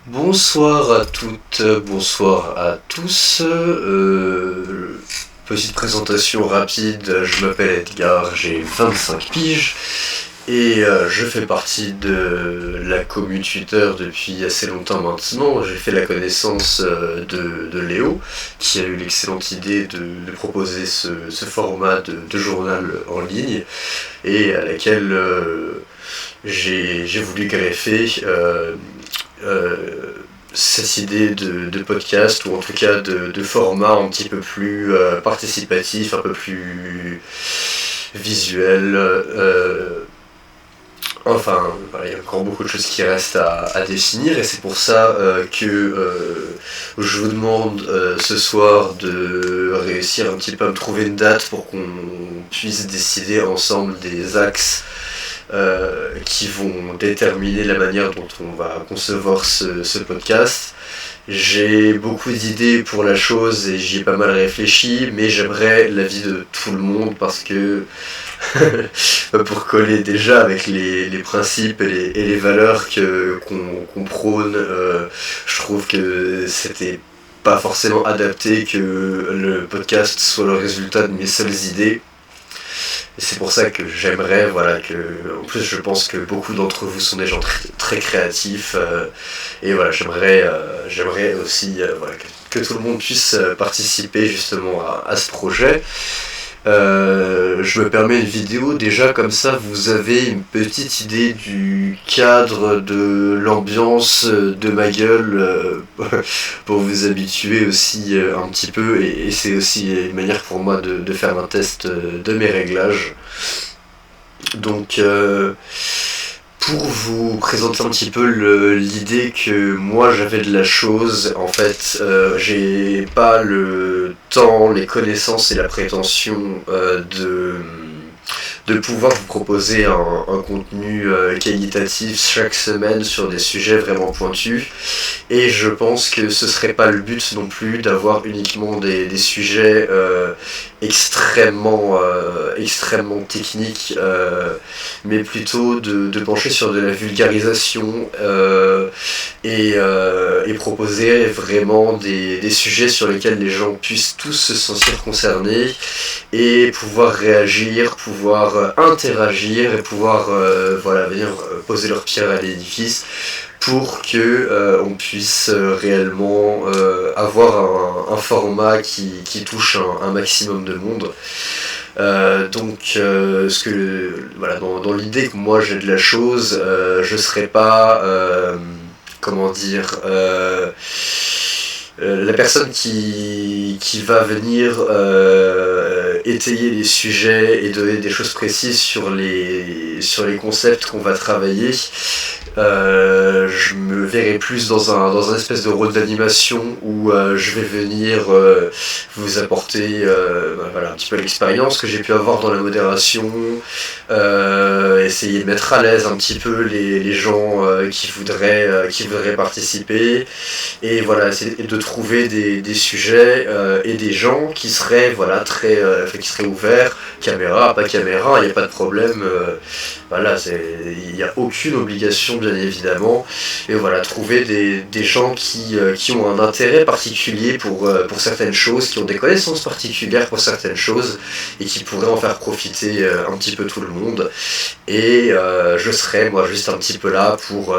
Bonsoir à toutes, bonsoir à tous. Petite présentation rapide, je m'appelle Edgar, j'ai 25 piges et je fais partie de la commu Twitter depuis assez longtemps maintenant. J'ai fait la connaissance de Léo qui a eu l'excellente idée de proposer ce format de journal en ligne et à laquelle j'ai voulu greffer cette idée de podcast, ou en tout cas de format un petit peu plus participatif, un peu plus visuel. Enfin, voilà, il y a encore beaucoup de choses qui restent à définir, et c'est pour ça que je vous demande ce soir de réussir un petit peu à me trouver une date pour qu'on puisse décider ensemble des axes qui vont déterminer la manière dont on va concevoir ce podcast. J'ai beaucoup d'idées pour la chose et j'y ai pas mal réfléchi, mais j'aimerais l'avis de tout le monde parce que pour coller déjà avec les principes et les valeurs qu'on prône, je trouve que c'était pas forcément adapté que le podcast soit le résultat de mes seules idées. Et c'est pour ça que j'aimerais, voilà, en plus je pense que beaucoup d'entre vous sont des gens très créatifs, et voilà, j'aimerais aussi voilà, que tout le monde puisse participer justement à ce projet. Je me permets une vidéo, déjà comme ça vous avez une petite idée du cadre, de l'ambiance de ma gueule, pour vous habituer aussi un petit peu, et c'est aussi une manière pour moi de faire un test de mes réglages. Donc pour vous présenter un petit peu l'idée que moi j'avais de la chose, en fait, j'ai pas le temps, les connaissances et la prétention de pouvoir vous proposer un contenu qualitatif chaque semaine sur des sujets vraiment pointus. Et je pense que ce serait pas le but non plus d'avoir uniquement des sujets extrêmement techniques, mais plutôt de pencher sur de la vulgarisation et proposer vraiment des sujets sur lesquels les gens puissent tous se sentir concernés et pouvoir réagir, pouvoir interagir et pouvoir voilà, venir poser leur pierre à l'édifice pour que on puisse réellement avoir un format qui touche un maximum de monde. Voilà, dans l'idée que moi j'ai de la chose, je serais pas comment dire la personne qui va venir étayer les sujets et donner des choses précises sur les concepts qu'on va travailler. Je me verrai plus dans un espèce de rôle d'animation où je vais venir vous apporter voilà, un petit peu l'expérience que j'ai pu avoir dans la modération, essayer de mettre à l'aise un petit peu les gens qui voudraient participer, et voilà, essayer de trouver des sujets et des gens qui seraient voilà, qui seraient ouverts, caméra, pas caméra, il n'y a pas de problème. Voilà, il n'y a aucune obligation bien évidemment, et voilà, trouver des gens qui ont un intérêt particulier pour certaines choses, qui ont des connaissances particulières pour certaines choses, et qui pourraient en faire profiter un petit peu tout le monde. Et je serais moi juste un petit peu là pour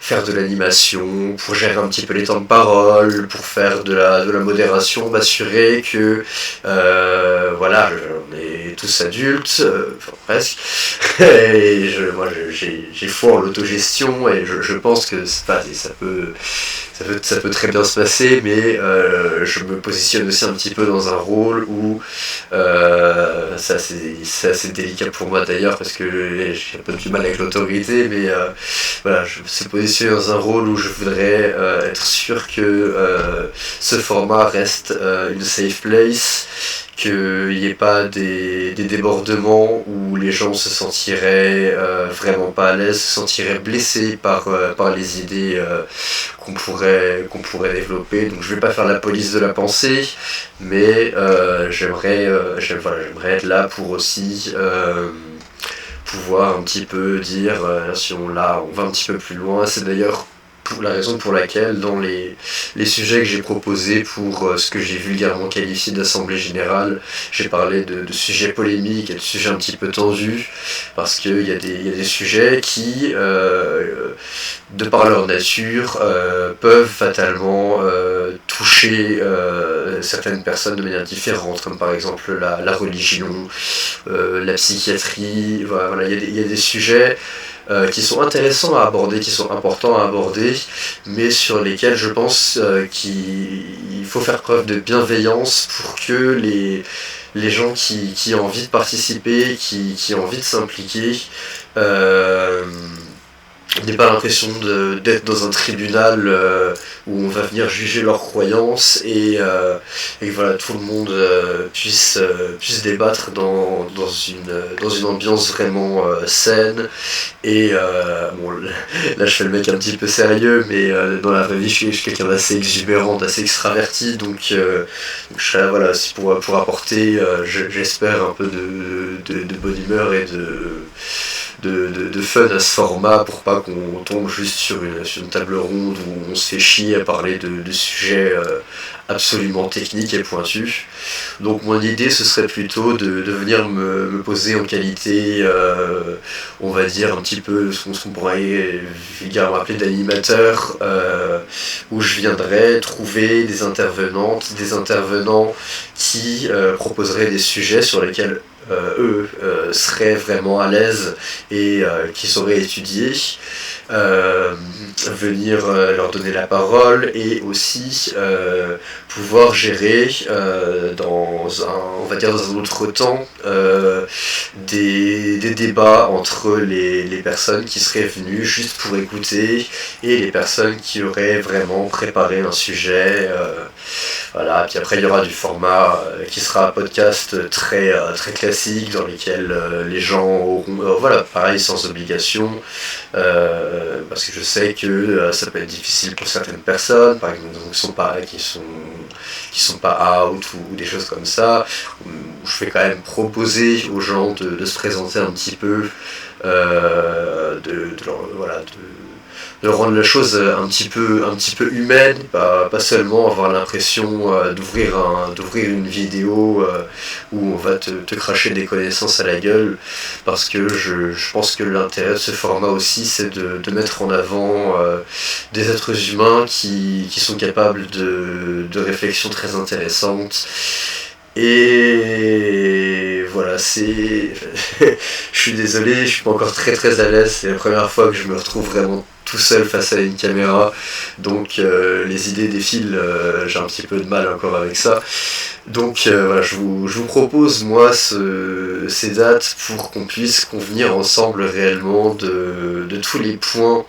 faire de l'animation, pour gérer un petit peu les temps de parole, pour faire de la modération, m'assurer que voilà, on est tous adultes, enfin presque, et j'ai foi en l'autogestion, et je pense que ça peut très bien se passer, mais je me positionne aussi un petit peu dans un rôle où c'est assez délicat pour moi d'ailleurs, parce que j'ai un peu du mal avec l'autorité, mais voilà, je me suis positionné dans un rôle où je voudrais être sûr que ce format reste une safe place, qu'il n'y ait pas des débordements où les gens se sentiraient vraiment pas à l'aise, se sentiraient blessés par les idées qu'on pourrait développer. Donc je vais pas faire la police de la pensée, mais j'aimerais être là pour aussi pouvoir un petit peu dire si on va un petit peu plus loin. C'est d'ailleurs la raison pour laquelle dans les sujets que j'ai proposés pour ce que j'ai vulgairement qualifié d'assemblée générale, j'ai parlé de sujets polémiques et de sujets un petit peu tendus, parce qu'il y a des sujets qui, de par leur nature, peuvent fatalement toucher certaines personnes de manière différente, comme par exemple la religion, la psychiatrie. Voilà, il y a des sujets qui sont intéressants à aborder, qui sont importants à aborder, mais sur lesquels je pense qu'il faut faire preuve de bienveillance pour que les gens qui ont envie de participer, qui ont envie de s'impliquer, n'aient pas l'impression d'être dans un tribunal où on va venir juger leurs croyances et que voilà, tout le monde puisse débattre dans une ambiance vraiment saine. Et bon, là je fais le mec un petit peu sérieux, mais dans la vraie vie je suis quelqu'un d'assez exubérant, d'assez extraverti, donc je serai là, voilà, aussi pour apporter, j'espère, un peu de bonne humeur et de fun à ce format, pour pas qu'on tombe juste sur une table ronde où on se fait chier à parler de sujets absolument techniques et pointus. Donc mon idée ce serait plutôt de venir me poser en qualité, on va dire un petit peu ce qu'on pourrait vulgairement appeler d'animateur, où je viendrais trouver des intervenantes, des intervenants qui proposeraient des sujets sur lesquels eux seraient vraiment à l'aise et qui sauraient étudier, venir leur donner la parole et aussi pouvoir gérer on va dire dans un autre temps, des débats entre les personnes qui seraient venues juste pour écouter et les personnes qui auraient vraiment préparé un sujet. Voilà, puis après il y aura du format qui sera un podcast très classique, dans lequel les gens auront, voilà, pareil, sans obligation, parce que je sais que ça peut être difficile pour certaines personnes, par exemple, qui sont pas out ou des choses comme ça. Je vais quand même proposer aux gens de se présenter un petit peu, de rendre la chose un petit peu humaine, pas seulement avoir l'impression d'ouvrir une vidéo où on va te cracher des connaissances à la gueule, parce que je pense que l'intérêt de ce format aussi, c'est de mettre en avant des êtres humains qui sont capables de réflexions très intéressantes. Et voilà, je suis désolé, je suis pas encore très à l'aise, c'est la première fois que je me retrouve vraiment tout seul face à une caméra, donc les idées défilent, j'ai un petit peu de mal encore avec ça. Donc voilà, je vous propose moi ces dates pour qu'on puisse convenir ensemble réellement de tous les points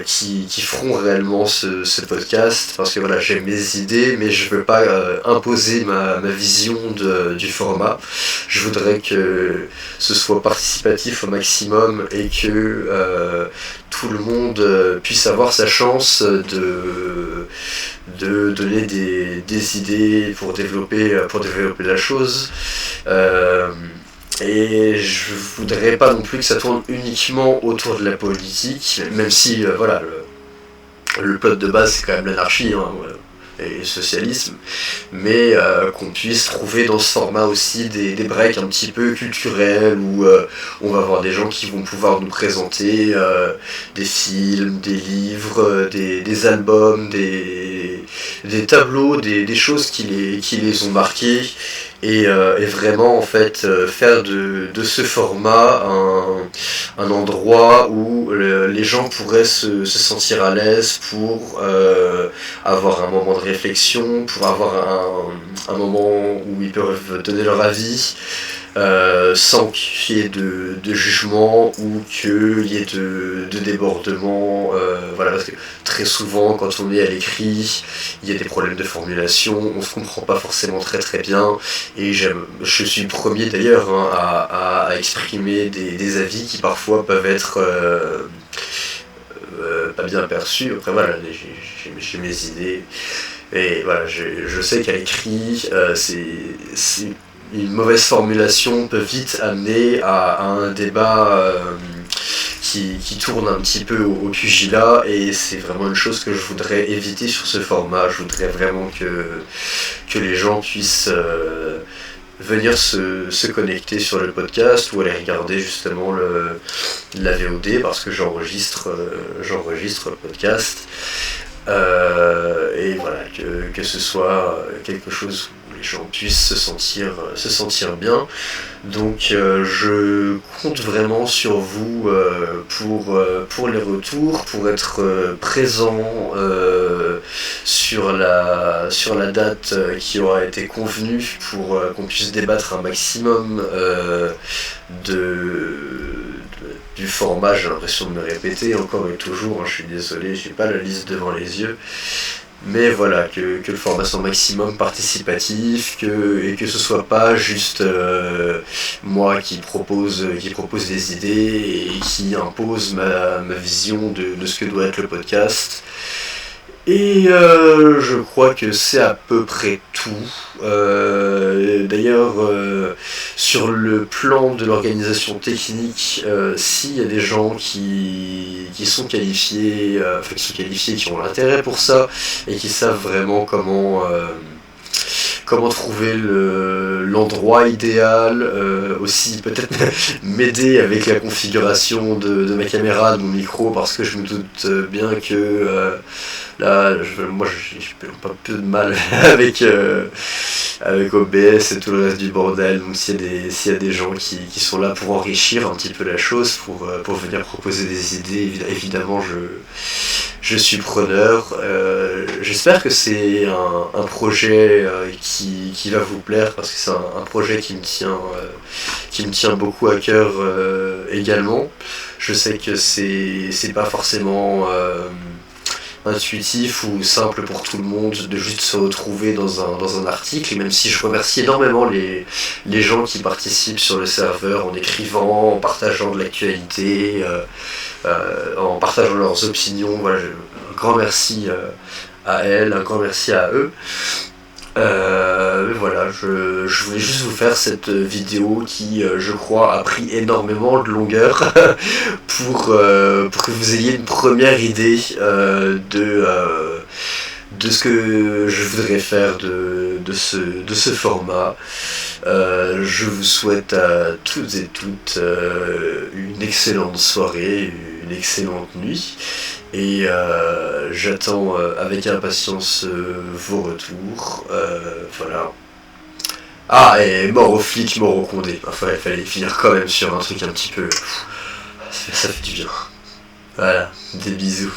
qui feront réellement ce podcast, parce que voilà, j'ai mes idées, mais je veux pas imposer ma vision du format. Je voudrais que ce soit participatif au maximum et que tout le monde puisse avoir sa chance de donner des idées pour développer la chose. Et je voudrais pas non plus que ça tourne uniquement autour de la politique, même si voilà, le plot de base c'est quand même l'anarchie, hein, et le socialisme, mais qu'on puisse trouver dans ce format aussi des breaks un petit peu culturels, où on va avoir des gens qui vont pouvoir nous présenter des films, des livres, des albums, des tableaux, des choses qui les ont marqués, et vraiment en fait faire de ce format un endroit où les gens pourraient se sentir à l'aise pour avoir un moment de réflexion, pour avoir un moment où ils peuvent donner leur avis, sans qu'il y ait de jugement ou qu'il y ait de débordement, voilà, parce que très souvent quand on est à l'écrit, il y a des problèmes de formulation, on se comprend pas forcément très bien, et je suis le premier d'ailleurs, hein, à exprimer des avis qui parfois peuvent être pas bien perçus. Après voilà, j'ai mes idées, et voilà, je sais qu'à l'écrit, c'est une mauvaise formulation peut vite amener à un débat qui tourne un petit peu au pugilat, et c'est vraiment une chose que je voudrais éviter sur ce format. Je voudrais vraiment que les gens puissent venir se connecter sur le podcast ou aller regarder justement la VOD, parce que j'enregistre le podcast. Et voilà, que ce soit quelque chose où les gens puissent se sentir bien. Donc je compte vraiment sur vous pour les retours, pour être présent sur la date qui aura été convenue, pour qu'on puisse débattre un maximum du format. J'ai l'impression de me répéter encore et toujours, je suis désolé, j'ai pas la liste devant les yeux. Mais voilà, que le format soit maximum participatif, et que ce soit pas juste moi qui propose des idées et qui impose ma vision de ce que doit être le podcast. Et je crois que c'est à peu près tout. D'ailleurs, sur le plan de l'organisation technique, s'il y a des gens qui sont qualifiés, qui ont l'intérêt pour ça, et qui savent vraiment comment trouver l'endroit idéal, aussi peut-être m'aider avec la configuration de ma caméra, de mon micro, parce que je me doute bien que là, moi j'ai un peu de mal avec OBS et tout le reste du bordel. Donc s'il y a des gens qui sont là pour enrichir un petit peu la chose, pour venir proposer des idées, évidemment je suis preneur. J'espère que c'est un projet qui va vous plaire, parce que c'est un projet qui me tient beaucoup à cœur également. Je sais que c'est pas forcément intuitif ou simple pour tout le monde de juste se retrouver dans un article, même si je remercie énormément les gens qui participent sur le serveur en écrivant, en partageant de l'actualité, en partageant leurs opinions. Voilà, un grand merci à elles, un grand merci à eux. Voilà, je voulais juste vous faire cette vidéo qui, je crois, a pris énormément de longueur pour que vous ayez une première idée de ce que je voudrais faire de ce format. Je vous souhaite à toutes et toutes une excellente soirée, une excellente nuit, et j'attends avec impatience vos retours. Voilà. Ah, et mort aux flics, mort aux condés. Enfin, il fallait finir quand même sur un truc un petit peu... Ça fait du bien. Voilà, des bisous.